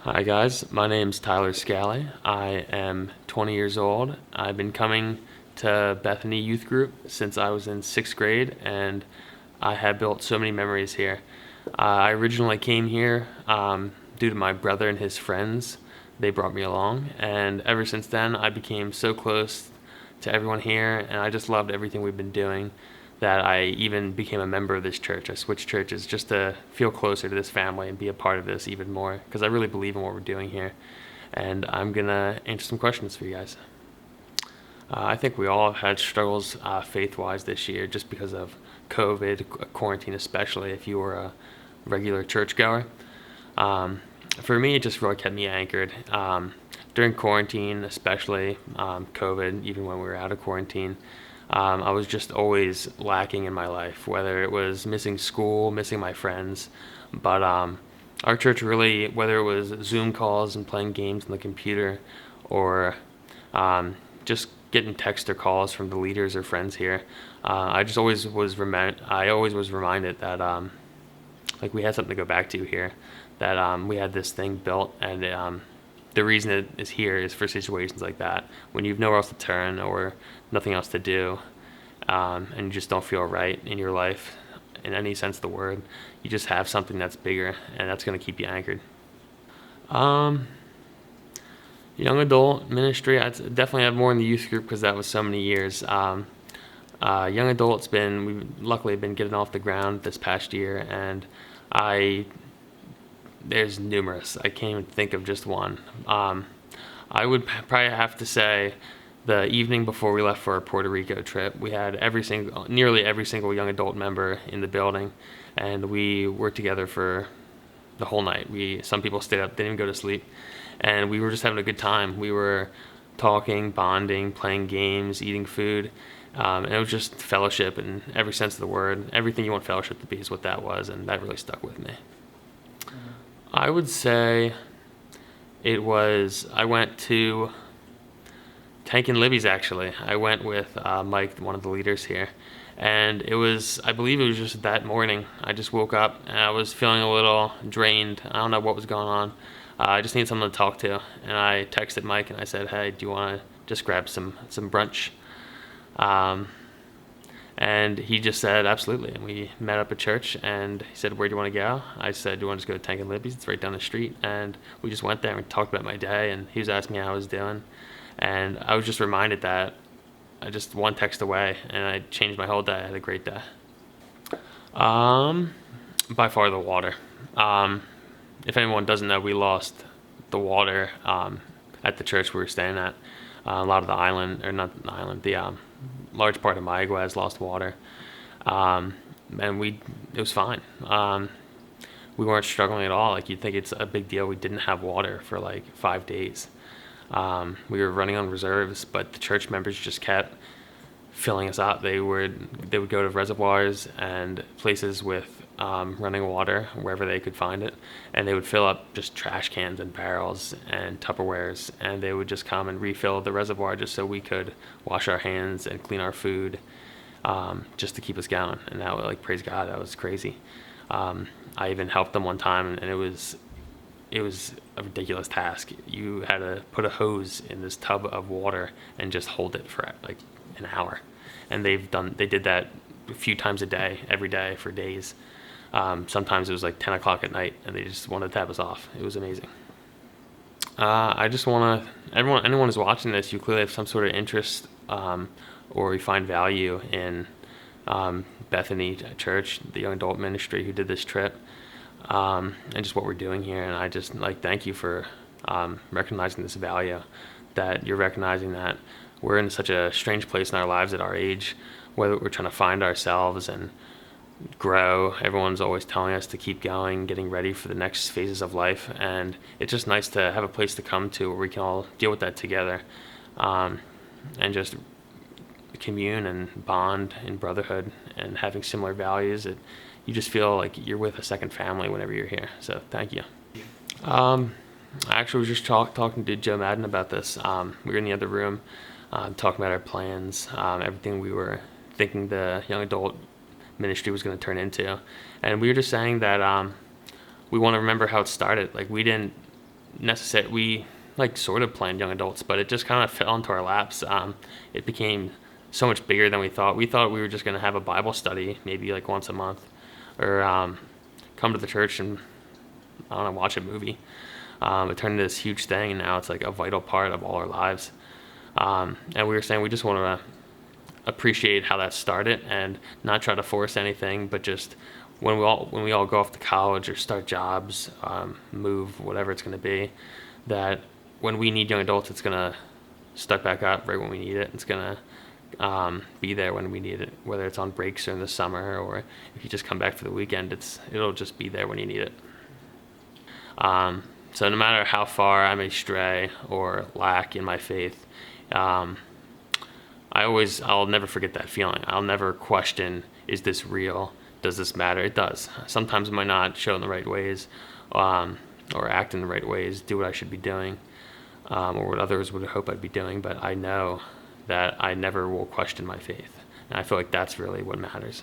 Hi guys, my name's Tyler Scally. I am 20 years old. I've been coming to Bethany Youth Group since I was in 6th grade, and I have built so many memories here. I originally came here due to my brother and his friends. They brought me along, and ever since then I became so close to everyone here, and I just loved everything we've been doing that I even became a member of this church. I switched churches just to feel closer to this family and be a part of this even more because I really believe in what we're doing here. And I'm going to answer some questions for you guys. I think we all have had struggles faith wise this year just because of COVID, quarantine, especially if you were a regular churchgoer. For me, it just really kept me anchored. During quarantine, especially COVID, even when we were out of quarantine, I was just always lacking in my life, whether it was missing school, missing my friends. But our church really, whether it was Zoom calls and playing games on the computer, or just getting text or calls from the leaders or friends here, I always was reminded that like we had something to go back to here, that we had this thing built, and the reason it is here is for situations like that when you've nowhere else to turn or nothing else to do, and you just don't feel right in your life in any sense of the word. You just have something that's bigger, and that's going to keep you anchored. Um, Young adult ministry, I definitely have more in the youth group because that was so many years. Young adult's been we luckily been getting off the ground this past year, and I there's numerous. I can't even think of just one. I would probably have to say the evening before we left for our Puerto Rico trip, we had nearly every single young adult member in the building, and we were together for the whole night. Some people stayed up, didn't even go to sleep, and we were just having a good time. We were talking, bonding, playing games, eating food, and it was just fellowship in every sense of the word. Everything you want fellowship to be is what that was, and that really stuck with me. I would say I went to Tank and Libby's actually. I went with Mike, one of the leaders here. And I believe it was just that morning. I just woke up and I was feeling a little drained. I don't know what was going on. I just needed someone to talk to. And I texted Mike and I said, hey, do you want to just grab some brunch? And he just said, absolutely. And we met up at church, and he said, where do you want to go? I said, do you want to just go to Tank and Libby's? It's right down the street. And we just went there and talked about my day, and he was asking me how I was doing. And I was just reminded that I just one text away, and I changed my whole day. I had a great day. By far the water. If anyone doesn't know, we lost the water at the church we were staying at. A lot of the island, or not the island, the large part of Mayaguez lost water, and it was fine. We weren't struggling at all. Like you'd think it's a big deal. We didn't have water for like 5 days. We were running on reserves, but the church members just kept filling us up. They would go to reservoirs and places with running water wherever they could find it, and they would fill up just trash cans and barrels and Tupperwares, and they would just come and refill the reservoir just so we could wash our hands and clean our food, just to keep us going. And that was like, praise God, that was crazy. I even helped them one time, and it was a ridiculous task. You had to put a hose in this tub of water and just hold it for like an hour. And they did that a few times a day, every day for days. Sometimes it was like 10 o'clock at night, and they just wanted to have us off. It was amazing. I just want to, anyone who's watching this, you clearly have some sort of interest, or you find value in Bethany Church, the young adult ministry who did this trip, and just what we're doing here. And I just thank you for recognizing this value, that you're recognizing that we're in such a strange place in our lives at our age, whether we're trying to find ourselves and grow. Everyone's always telling us to keep going, getting ready for the next phases of life, and it's just nice to have a place to come to where we can all deal with that together, and just commune and bond in brotherhood and having similar values. You just feel like you're with a second family whenever you're here. So thank you. I actually was just talking to Joe Madden about this. We were in the other room talking about our plans, everything we were thinking the young adult ministry was going to turn into. And we were just saying that we want to remember how it started. Like, we didn't necessary. We like sort of planned young adults, but it just kind of fell into our laps. It became so much bigger than we thought. We thought we were just going to have a Bible study maybe like once a month, or come to the church and I don't know, watch a movie. It turned into this huge thing, and now it's like a vital part of all our lives. And we were saying we just want to appreciate how that started and not try to force anything, but just when we all go off to college or start jobs, move, whatever it's going to be, that when we need young adults, it's going to start back up right when we need it. It's going to be there when we need it, whether it's on breaks or in the summer, or if you just come back for the weekend, it'll just be there when you need it. So no matter how far I may stray or lack in my faith, I'll never forget that feeling. I'll never question, is this real? Does this matter? It does. Sometimes I might not show in the right ways, or act in the right ways, do what I should be doing, or what others would hope I'd be doing, but I know that I never will question my faith. And I feel like that's really what matters.